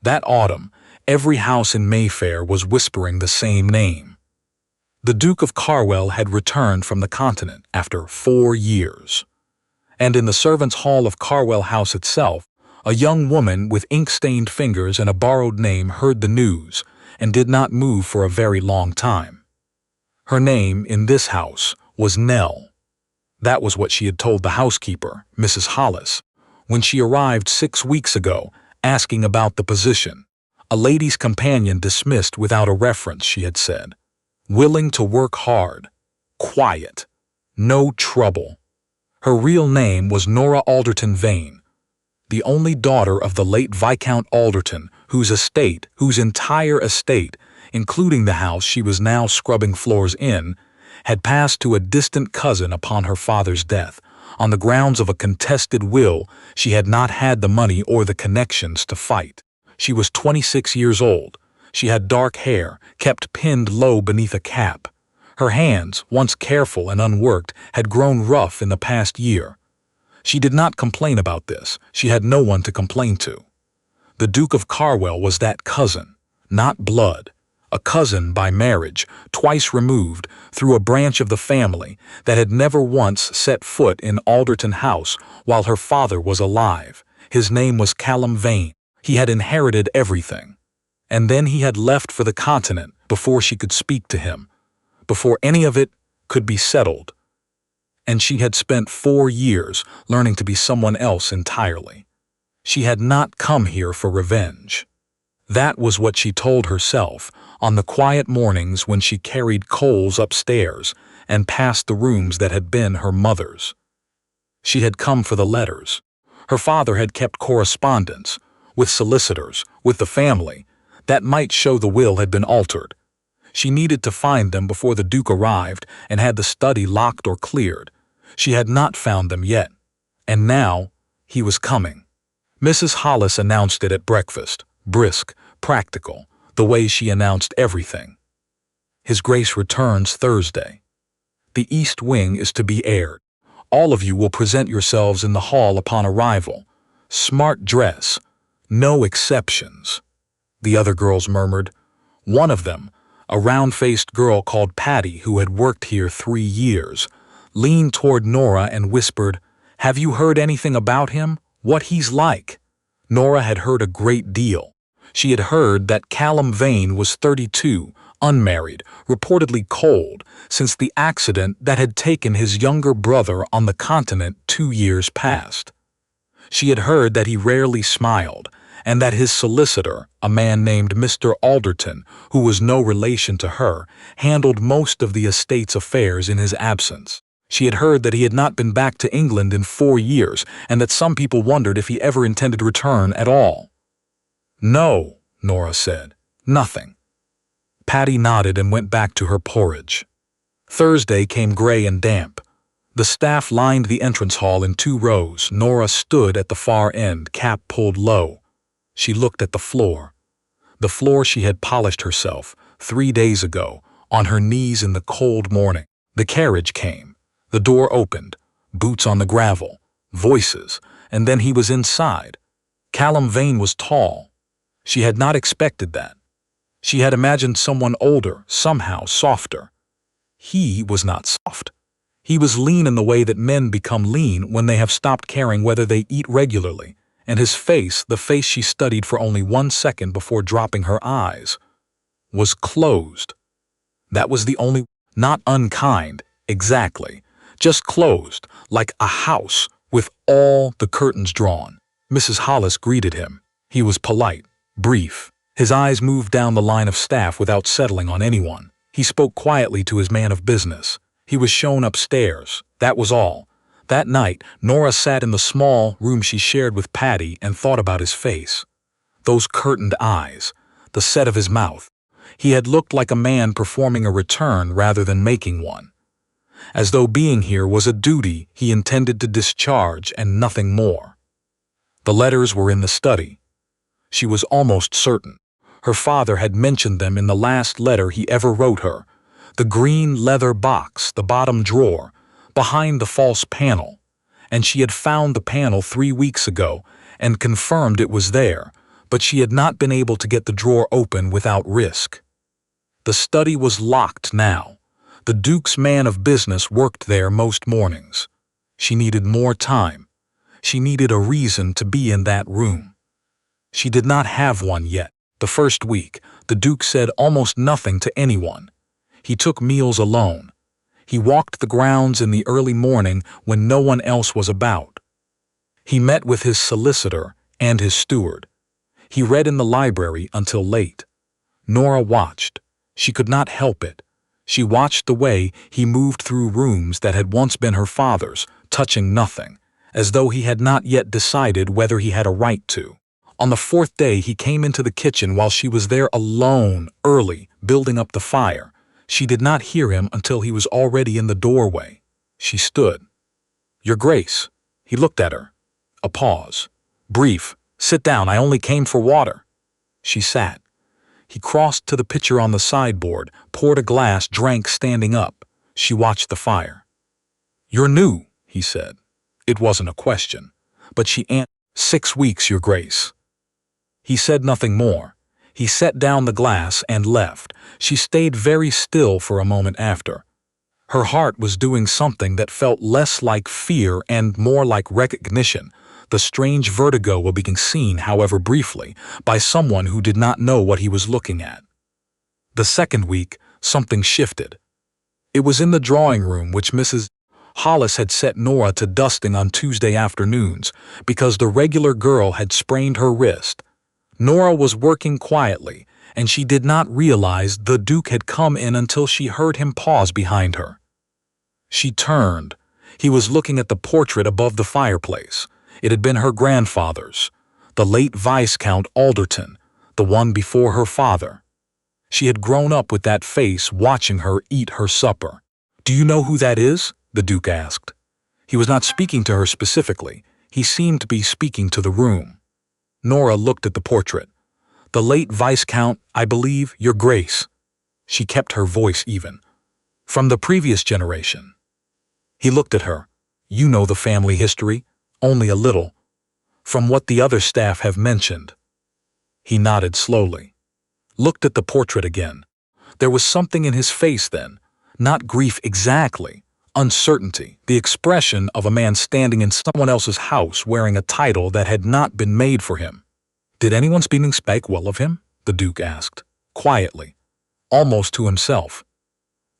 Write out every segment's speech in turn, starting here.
That autumn, every house in Mayfair was whispering the same name. The Duke of Carwell had returned from the continent after 4 years. And in the servants' hall of Carwell House itself, a young woman with ink-stained fingers and a borrowed name heard the news and did not move for a very long time. Her name in this house was Nell. That was what she had told the housekeeper, Mrs. Hollis, when she arrived 6 weeks ago asking about the position. A lady's companion dismissed without a reference, she had said. Willing to work hard. Quiet. No trouble. Her real name was Nora Alderton-Vane, the only daughter of the late Viscount Alderton, whose entire estate, including the house she was now scrubbing floors in, had passed to a distant cousin upon her father's death. On the grounds of a contested will, she had not had the money or the connections to fight. She was 26 years old. She had dark hair, kept pinned low beneath a cap. Her hands, once careful and unworked, had grown rough in the past year. She did not complain about this. She had no one to complain to. The Duke of Carwell was that cousin, not blood. A cousin by marriage, twice removed, through a branch of the family that had never once set foot in Alderton House while her father was alive. His name was Callum Vane. He had inherited everything. And then he had left for the continent before she could speak to him, before any of it could be settled. And she had spent 4 years learning to be someone else entirely. She had not come here for revenge. That was what she told herself on the quiet mornings when she carried coals upstairs and past the rooms that had been her mother's. She had come for the letters. Her father had kept correspondence with solicitors, with the family, that might show the will had been altered. She needed to find them before the Duke arrived and had the study locked or cleared. She had not found them yet, and now he was coming. Mrs. Hollis announced it at breakfast, brisk, practical, the way she announced everything. His Grace returns Thursday. The East Wing is to be aired. All of you will present yourselves in the hall upon arrival. Smart dress. No exceptions. The other girls murmured. One of them, a round-faced girl called Patty who had worked here 3 years, leaned toward Nora and whispered, "Have you heard anything about him? What he's like?" Nora had heard a great deal. She had heard that Callum Vane was 32, unmarried, reportedly cold, since the accident that had taken his younger brother on the continent 2 years past. She had heard that he rarely smiled, and that his solicitor, a man named Mr. Alderton, who was no relation to her, handled most of the estate's affairs in his absence. She had heard that he had not been back to England in 4 years, and that some people wondered if he ever intended to return at all. "No," Nora said. "Nothing." Patty nodded and went back to her porridge. Thursday came gray and damp. The staff lined the entrance hall in 2 rows. Nora stood at the far end, cap pulled low. She looked at the floor. The floor she had polished herself 3 days ago, on her knees in the cold morning. The carriage came. The door opened. Boots on the gravel. Voices. And then he was inside. Callum Vane was tall. She had not expected that. She had imagined someone older, somehow softer. He was not soft. He was lean in the way that men become lean when they have stopped caring whether they eat regularly, and his face, the face she studied for only 1 second before dropping her eyes, was closed. That was the only, not unkind, exactly, just closed, like a house with all the curtains drawn. Mrs. Hollis greeted him. He was polite, brief. His eyes moved down the line of staff without settling on anyone. He spoke quietly to his man of business. He was shown upstairs. That was all. That night, Nora sat in the small room she shared with Patty and thought about his face. Those curtained eyes, the set of his mouth. He had looked like a man performing a return rather than making one. As though being here was a duty he intended to discharge and nothing more. The letters were in the study. She was almost certain. Her father had mentioned them in the last letter he ever wrote her. The green leather box, the bottom drawer, behind the false panel. And she had found the panel 3 weeks ago and confirmed it was there, but she had not been able to get the drawer open without risk. The study was locked now. The Duke's man of business worked there most mornings. She needed more time. She needed a reason to be in that room. She did not have one yet. The first week, the Duke said almost nothing to anyone. He took meals alone. He walked the grounds in the early morning when no one else was about. He met with his solicitor and his steward. He read in the library until late. Nora watched. She could not help it. She watched the way he moved through rooms that had once been her father's, touching nothing, as though he had not yet decided whether he had a right to. On the fourth day, he came into the kitchen while she was there alone, early, building up the fire. She did not hear him until he was already in the doorway. She stood. "Your Grace." He looked at her. A pause. Brief. "Sit down, I only came for water." She sat. He crossed to the pitcher on the sideboard, poured a glass, drank standing up. She watched the fire. "You're new," he said. It wasn't a question, but she answered, "6 weeks, Your Grace." He said nothing more. He set down the glass and left. She stayed very still for a moment after. Her heart was doing something that felt less like fear and more like recognition, the strange vertigo of being seen, however briefly, by someone who did not know what he was looking at. The second week, something shifted. It was in the drawing room which Mrs. Hollis had set Nora to dusting on Tuesday afternoons because the regular girl had sprained her wrist. Nora was working quietly, and she did not realize the Duke had come in until she heard him pause behind her. She turned. He was looking at the portrait above the fireplace. It had been her grandfather's, the late Viscount Alderton, the one before her father. She had grown up with that face watching her eat her supper. "Do you know who that is?" the Duke asked. He was not speaking to her specifically. He seemed to be speaking to the room. Nora looked at the portrait. "The late Viscount, I believe, Your Grace." She kept her voice even. "From the previous generation." He looked at her. "You know the family history?" "Only a little. From what the other staff have mentioned." He nodded slowly. Looked at the portrait again. There was something in his face then. Not grief exactly. Uncertainty, the expression of a man standing in someone else's house wearing a title that had not been made for him. "Did anyone speak well of him?" the Duke asked, quietly, almost to himself.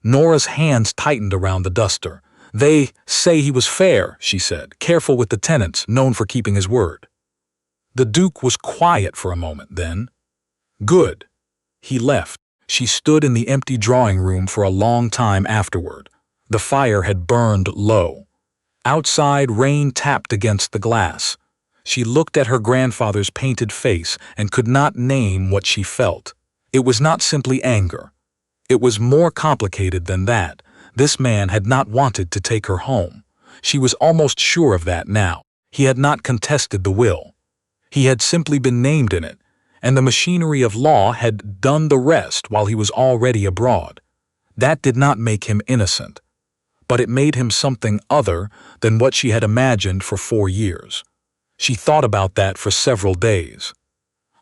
Nora's hands tightened around the duster. "They say he was fair," she said, "careful with the tenants, known for keeping his word." The Duke was quiet for a moment, then. "Good." He left. She stood in the empty drawing room for a long time afterward. The fire had burned low. Outside, rain tapped against the glass. She looked at her grandfather's painted face and could not name what she felt. It was not simply anger. It was more complicated than that. This man had not wanted to take her home. She was almost sure of that now. He had not contested the will. He had simply been named in it, and the machinery of law had done the rest while he was already abroad. That did not make him innocent, but it made him something other than what she had imagined for 4 years. She thought about that for several days.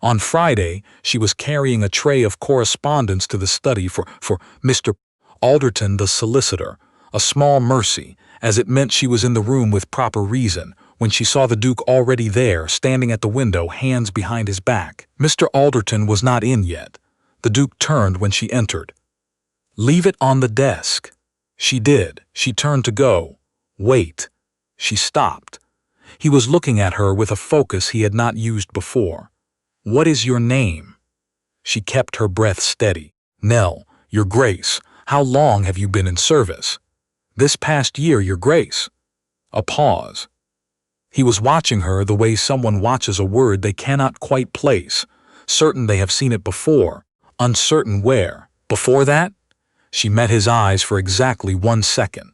On Friday, she was carrying a tray of correspondence to the study for Mr. Alderton, the solicitor, a small mercy, as it meant she was in the room with proper reason, when she saw the Duke already there, standing at the window, hands behind his back. Mr. Alderton was not in yet. The Duke turned when she entered. "Leave it on the desk." She did. She turned to go. "Wait." She stopped. He was looking at her with a focus he had not used before. "What is your name?" She kept her breath steady. "Nell, Your Grace. How long have you been in service?" "This past year, Your Grace." A pause. He was watching her the way someone watches a word they cannot quite place, certain they have seen it before, uncertain where. "Before that?" She met his eyes for exactly 1 second.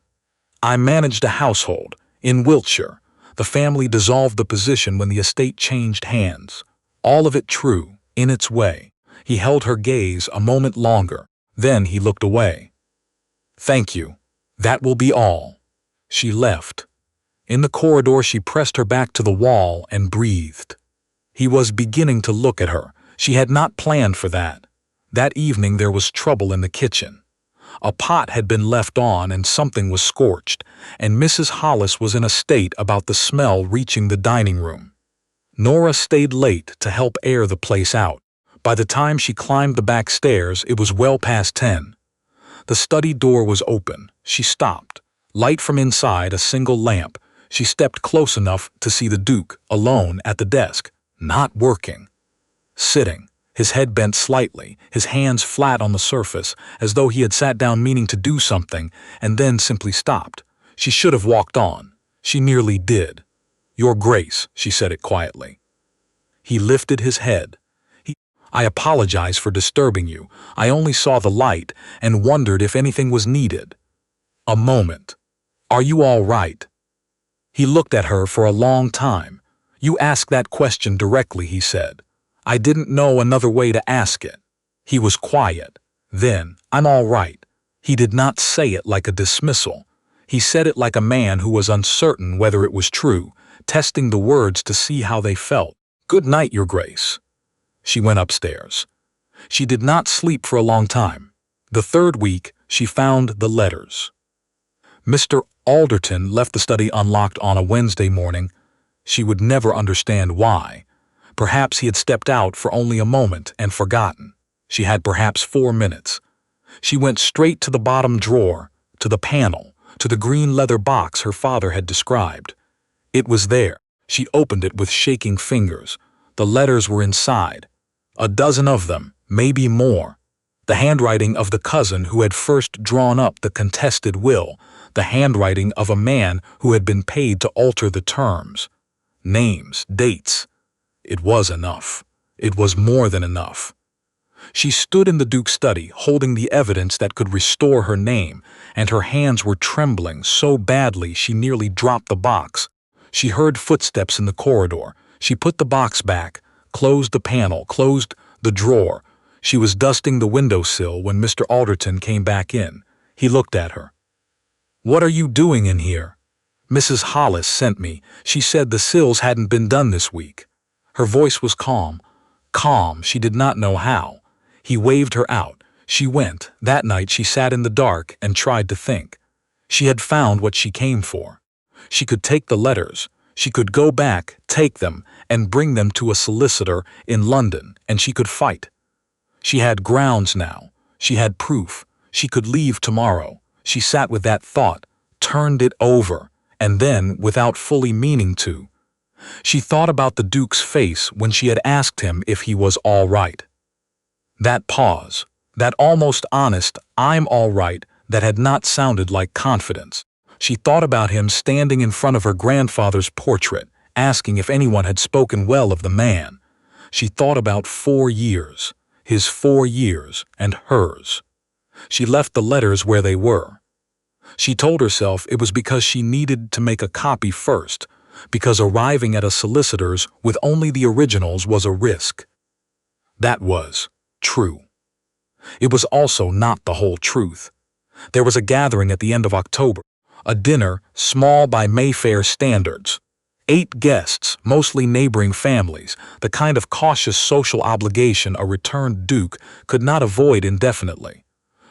"I managed a household in Wiltshire. The family dissolved the position when the estate changed hands. All of it true, in its way." He held her gaze a moment longer. Then he looked away. "Thank you. That will be all." She left. In the corridor, she pressed her back to the wall and breathed. He was beginning to look at her. She had not planned for that. That evening there was trouble in the kitchen. A pot had been left on and something was scorched, and Mrs. Hollis was in a state about the smell reaching the dining room. Nora stayed late to help air the place out. By the time she climbed the back stairs, it was well past 10. The study door was open. She stopped. Light from inside, a single lamp. She stepped close enough to see the Duke, alone at the desk, not working. Sitting, his head bent slightly, his hands flat on the surface, as though he had sat down meaning to do something, and then simply stopped. She should have walked on. She nearly did. "Your Grace," she said it quietly. He lifted his head. "I apologize for disturbing you. I only saw the light and wondered if anything was needed." "A moment. Are you all right?" He looked at her for a long time. "You asked that question directly," he said. "I didn't know another way to ask it." He was quiet. Then, "I'm all right." He did not say it like a dismissal. He said it like a man who was uncertain whether it was true, testing the words to see how they felt. "Good night, Your Grace." She went upstairs. She did not sleep for a long time. The third week, she found the letters. Mr. Alderton left the study unlocked on a Wednesday morning. She would never understand why. Perhaps he had stepped out for only a moment and forgotten. She had perhaps 4 minutes. She went straight to the bottom drawer, to the panel, to the green leather box her father had described. It was there. She opened it with shaking fingers. The letters were inside. A dozen of them, maybe more. The handwriting of the cousin who had first drawn up the contested will, the handwriting of a man who had been paid to alter the terms. Names, dates. It was enough. It was more than enough. She stood in the Duke's study, holding the evidence that could restore her name, and her hands were trembling so badly she nearly dropped the box. She heard footsteps in the corridor. She put the box back, closed the panel, closed the drawer. She was dusting the windowsill when Mr. Alderton came back in. He looked at her. "What are you doing in here?" "Mrs. Hollis sent me. She said the sills hadn't been done this week." Her voice was calm. Calm, she did not know how. He waved her out. She went. That night she sat in the dark and tried to think. She had found what she came for. She could take the letters. She could go back, take them, and bring them to a solicitor in London, and she could fight. She had grounds now. She had proof. She could leave tomorrow. She sat with that thought, turned it over, and then, without fully meaning to, she thought about the Duke's face when she had asked him if he was all right. That pause, that almost honest "I'm all right" that had not sounded like confidence. She thought about him standing in front of her grandfather's portrait, asking if anyone had spoken well of the man. She thought about 4 years, his 4 years, and hers. She left the letters where they were. She told herself it was because she needed to make a copy first, because arriving at a solicitor's with only the originals was a risk. That was true. It was also not the whole truth. There was a gathering at the end of October, a dinner small by Mayfair standards. 8 guests, mostly neighboring families, the kind of cautious social obligation a returned duke could not avoid indefinitely.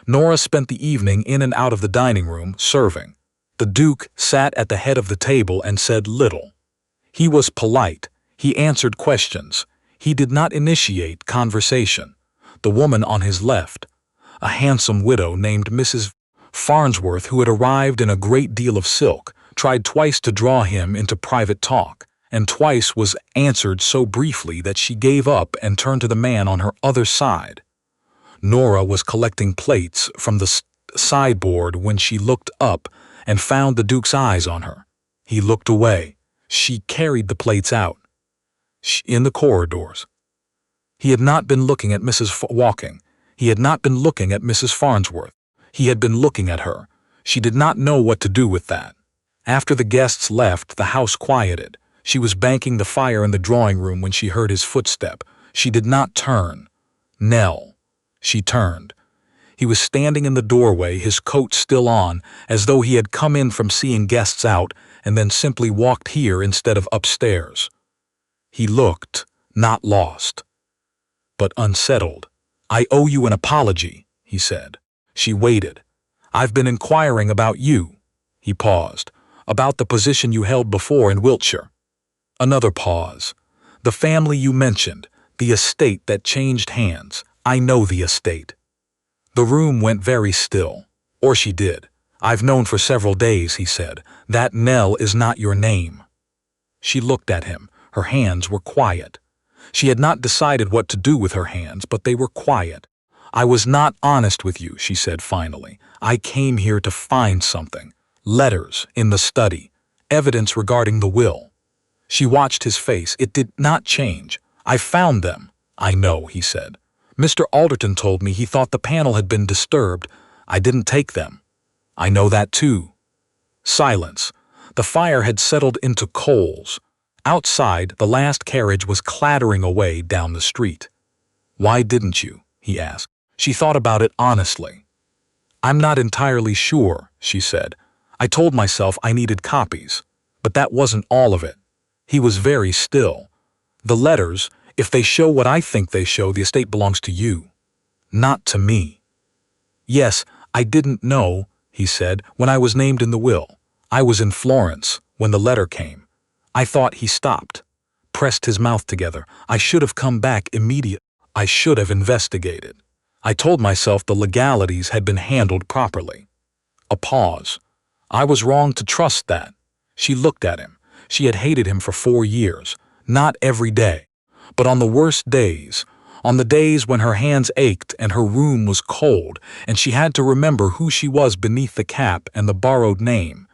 Nora spent the evening in and out of the dining room, serving. The Duke sat at the head of the table and said little. He was polite. He answered questions. He did not initiate conversation. The woman on his left, a handsome widow named Mrs. Farnsworth, who had arrived in a great deal of silk, tried twice to draw him into private talk, and twice was answered so briefly that she gave up and turned to the man on her other side. Nora was collecting plates from the sideboard when she looked up and found the Duke's eyes on her. He looked away. She carried the plates out. In the corridors. He had not been looking at walking. He had not been looking at Mrs. Farnsworth. He had been looking at her. She did not know what to do with that. After the guests left, the house quieted. She was banking the fire in the drawing room when she heard his footstep. She did not turn. Nell. She turned. He was standing in the doorway, his coat still on, as though he had come in from seeing guests out and then simply walked here instead of upstairs. He looked, not lost, but unsettled. "I owe you an apology," he said. She waited. "I've been inquiring about you." He paused. "About the position you held before in Wiltshire." Another pause. "The family you mentioned, the estate that changed hands. I know the estate." The room went very still. "Or she did. I've known for several days," he said. "That Nell is not your name." She looked at him. Her hands were quiet. She had not decided what to do with her hands, but they were quiet. "I was not honest with you," she said finally. "I came here to find something. Letters in the study. Evidence regarding the will." She watched his face. It did not change. "I found them." "I know," he said. "Mr. Alderton told me he thought the panel had been disturbed. I didn't take them." "I know that too." Silence. The fire had settled into coals. Outside, the last carriage was clattering away down the street. "Why didn't you?" he asked. She thought about it honestly. "I'm not entirely sure," she said. "I told myself I needed copies, but that wasn't all of it." He was very still. "The letters, if they show what I think they show, the estate belongs to you, not to me." "Yes, I didn't know," he said, "when I was named in the will. I was in Florence when the letter came. I thought." He stopped, pressed his mouth together. "I should have come back immediately. I should have investigated. I told myself the legalities had been handled properly." A pause. "I was wrong to trust that." She looked at him. She had hated him for 4 years, not every day, but on the worst days, on the days when her hands ached and her room was cold and she had to remember who she was beneath the cap and the borrowed name.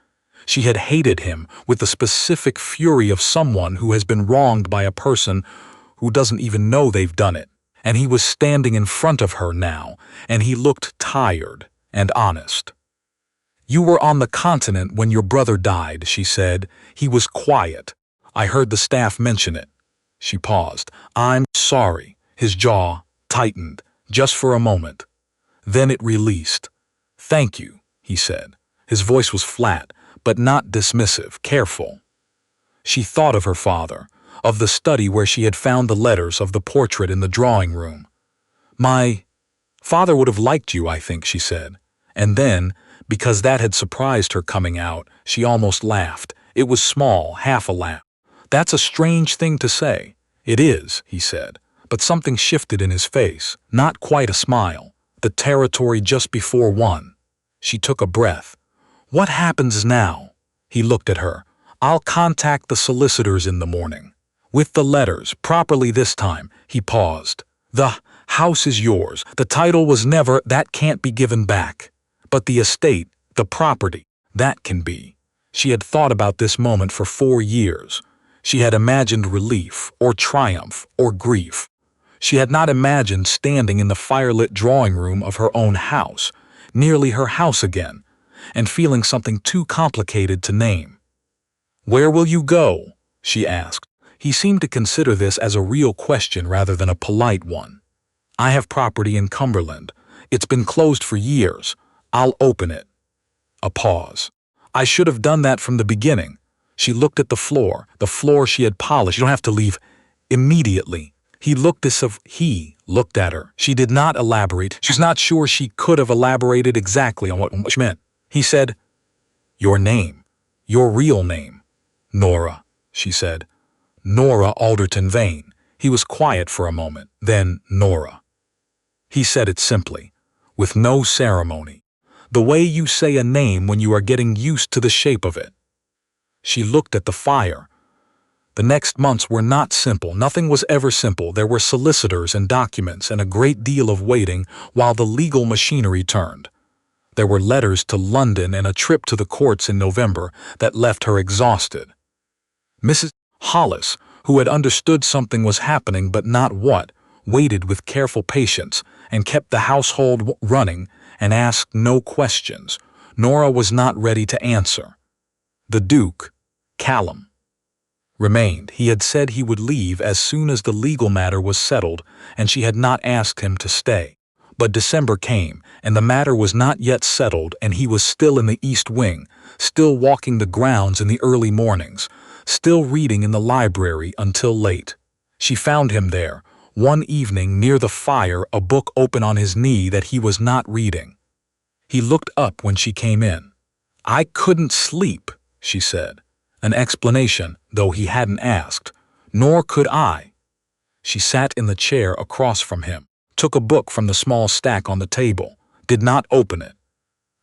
She had hated him with the specific fury of someone who has been wronged by a person who doesn't even know they've done it. And he was standing in front of her now, and he looked tired and honest. "You were on the continent when your brother died," she said. "He was quiet. I heard the staff mention it." She paused. "I'm sorry." His jaw tightened, just for a moment. Then it released. "Thank you," he said. His voice was flat, but not dismissive, careful. She thought of her father, of the study where she had found the letters, of the portrait in the drawing room. "My father would have liked you, I think," she said. And then, because that had surprised her coming out, she almost laughed. It was small, half a laugh. "That's a strange thing to say." "It is," he said, but something shifted in his face, not quite a smile, the territory just before one. She took a breath. "What happens now?" He looked at her. "I'll contact the solicitors in the morning. With the letters, properly this time." He paused. "The house is yours. The title was never, that can't be given back. But the estate, the property, that can be." She had thought about this moment for 4 years. She had imagined relief, or triumph, or grief. She had not imagined standing in the firelit drawing room of her own house, nearly her house again, and feeling something too complicated to name. "Where will you go?" she asked. He seemed to consider this as a real question rather than a polite one. "I have property in Cumberland. It's been closed for years. I'll open it." A pause. "I should have done that from the beginning." She looked at the floor she had polished. "You don't have to leave immediately." He looked at her. She did not elaborate. She's not sure she could have elaborated exactly on what she meant. He said, "Your name, your real name." "Nora," she said. "Nora Alderton-Vane." He was quiet for a moment, then Nora. He said it simply, with no ceremony, the way you say a name when you are getting used to the shape of it. She looked at the fire. The next months were not simple. Nothing was ever simple. There were solicitors and documents and a great deal of waiting while the legal machinery turned. There were letters to London and a trip to the courts in November that left her exhausted. Mrs. Hollis, who had understood something was happening but not what, waited with careful patience and kept the household running and asked no questions. Nora was not ready to answer. The Duke, Callum, remained. He had said he would leave as soon as the legal matter was settled, and she had not asked him to stay. But December came, and the matter was not yet settled, and he was still in the East Wing, still walking the grounds in the early mornings, still reading in the library until late. She found him there, one evening near the fire, a book open on his knee that he was not reading. He looked up when she came in. "I couldn't sleep," she said, an explanation, though he hadn't asked. "Nor could I." She sat in the chair across from him, took a book from the small stack on the table, did not open it.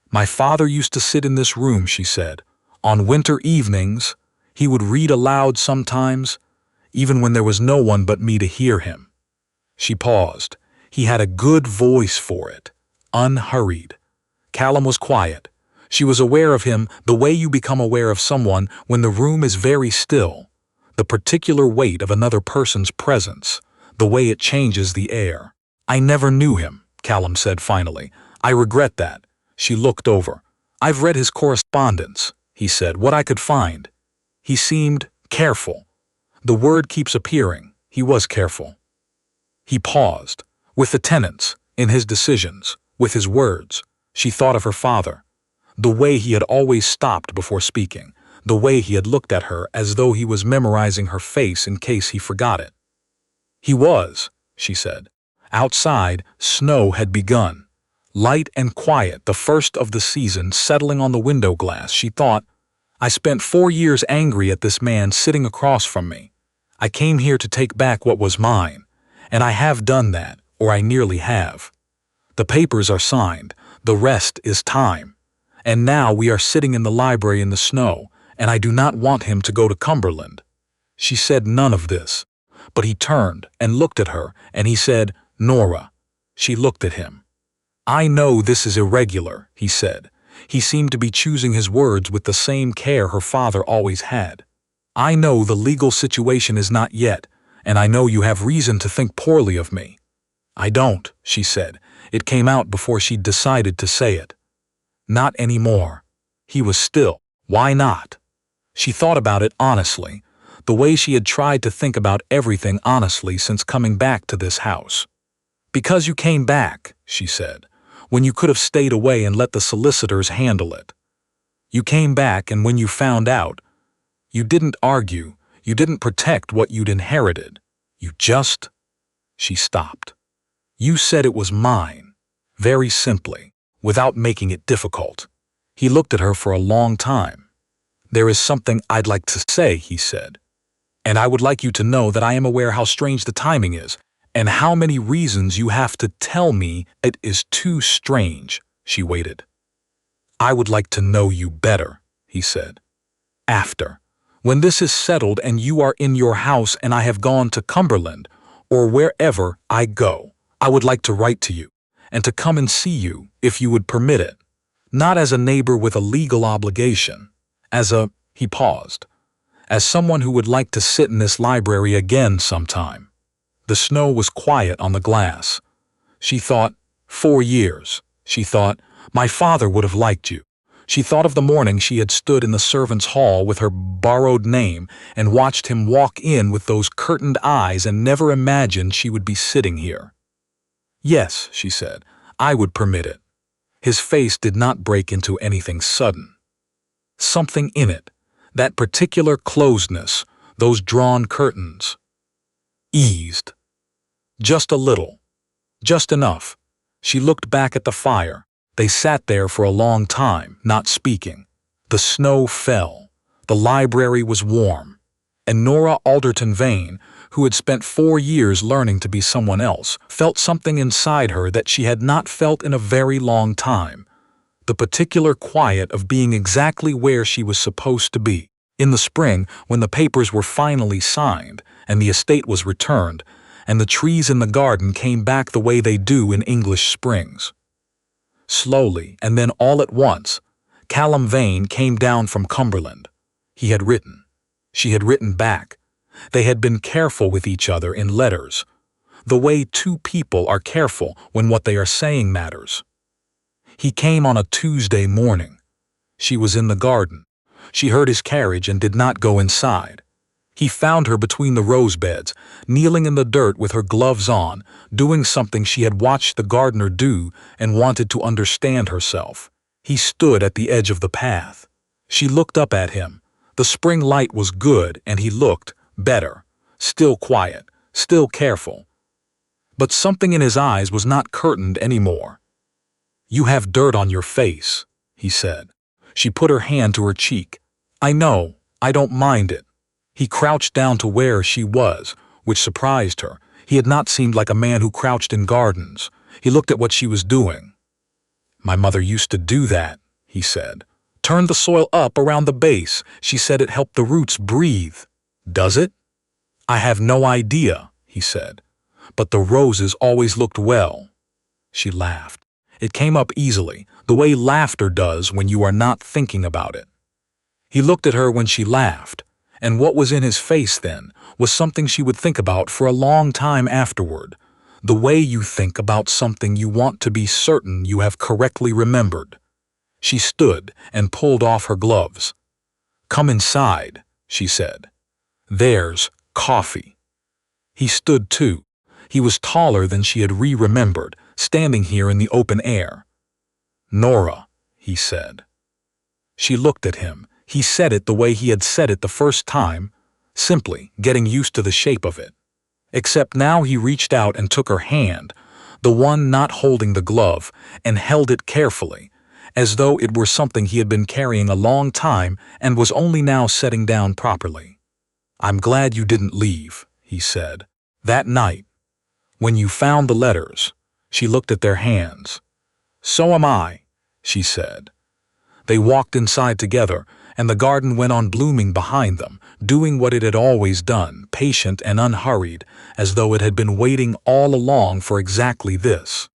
"My father used to sit in this room," she said. "On winter evenings, he would read aloud sometimes, even when there was no one but me to hear him." She paused. He had a good voice for it, unhurried. Callum was quiet. She was aware of him the way you become aware of someone when the room is very still, the particular weight of another person's presence, the way it changes the air. "I never knew him," Callum said finally. "I regret that." She looked over. "I've read his correspondence," he said, "what I could find." He seemed careful. The word keeps appearing. He was careful. He paused. With the tenants, in his decisions, with his words. She thought of her father. The way he had always stopped before speaking. The way he had looked at her as though he was memorizing her face in case he forgot it. "He was," she said. Outside, snow had begun. Light and quiet, the first of the season, settling on the window glass. She thought, "I spent 4 years angry at this man sitting across from me. I came here to take back what was mine, and I have done that, or I nearly have. The papers are signed, the rest is time. And now we are sitting in the library in the snow, and I do not want him to go to Cumberland." She said none of this, but he turned and looked at her, and he said, "Nora." She looked at him. "I know this is irregular," he said. He seemed to be choosing his words with the same care her father always had. "I know the legal situation is not yet, and I know you have reason to think poorly of me." "I don't," she said. It came out before she'd decided to say it. "Not anymore." He was still. Why not? She thought about it honestly, the way she had tried to think about everything honestly since coming back to this house. "Because you came back," she said, "when you could have stayed away and let the solicitors handle it. You came back, and when you found out, you didn't argue, you didn't protect what you'd inherited. You just—" She stopped. "You said it was mine," very simply, without making it difficult. He looked at her for a long time. "There is something I'd like to say," he said. "And I would like you to know that I am aware how strange the timing is, and how many reasons you have to tell me it is too strange." She waited. "I would like to know you better," he said. "After. When this is settled and you are in your house and I have gone to Cumberland, or wherever I go, I would like to write to you, and to come and see you, if you would permit it. Not as a neighbor with a legal obligation, as a—" he paused, "as someone who would like to sit in this library again sometime." The snow was quiet on the glass. She thought, 4 years. She thought, my father would have liked you. She thought of the morning she had stood in the servants' hall with her borrowed name and watched him walk in with those curtained eyes and never imagined she would be sitting here. "Yes," she said, "I would permit it." His face did not break into anything sudden. Something in it, that particular closedness, those drawn curtains, eased. Just a little. Just enough. She looked back at the fire. They sat there for a long time, not speaking. The snow fell. The library was warm. And Nora Alderton-Vane, who had spent 4 years learning to be someone else, felt something inside her that she had not felt in a very long time. The particular quiet of being exactly where she was supposed to be. In the spring, when the papers were finally signed, and the estate was returned, and the trees in the garden came back the way they do in English springs. Slowly, and then all at once, Callum Vane came down from Cumberland. He had written. She had written back. They had been careful with each other in letters, the way 2 people are careful when what they are saying matters. He came on a Tuesday morning. She was in the garden. She heard his carriage and did not go inside. He found her between the rose beds, kneeling in the dirt with her gloves on, doing something she had watched the gardener do and wanted to understand herself. He stood at the edge of the path. She looked up at him. The spring light was good, and he looked better, still quiet, still careful. But something in his eyes was not curtained anymore. "You have dirt on your face," he said. She put her hand to her cheek. "I know, I don't mind it." He crouched down to where she was, which surprised her. He had not seemed like a man who crouched in gardens. He looked at what she was doing. "My mother used to do that," he said. "Turn the soil up around the base. She said it helped the roots breathe." "Does it?" "I have no idea," he said. "But the roses always looked well." She laughed. It came up easily, the way laughter does when you are not thinking about it. He looked at her when she laughed, and what was in his face then was something she would think about for a long time afterward. The way you think about something you want to be certain you have correctly remembered. She stood and pulled off her gloves. "Come inside," she said. "There's coffee." He stood too. He was taller than she had remembered, standing here in the open air. "Nora," he said. She looked at him. He said it the way he had said it the first time, simply getting used to the shape of it. Except now he reached out and took her hand, the one not holding the glove, and held it carefully, as though it were something he had been carrying a long time and was only now setting down properly. "I'm glad you didn't leave," he said. "That night, when you found the letters." She looked at their hands. "So am I," she said. They walked inside together, and the garden went on blooming behind them, doing what it had always done, patient and unhurried, as though it had been waiting all along for exactly this.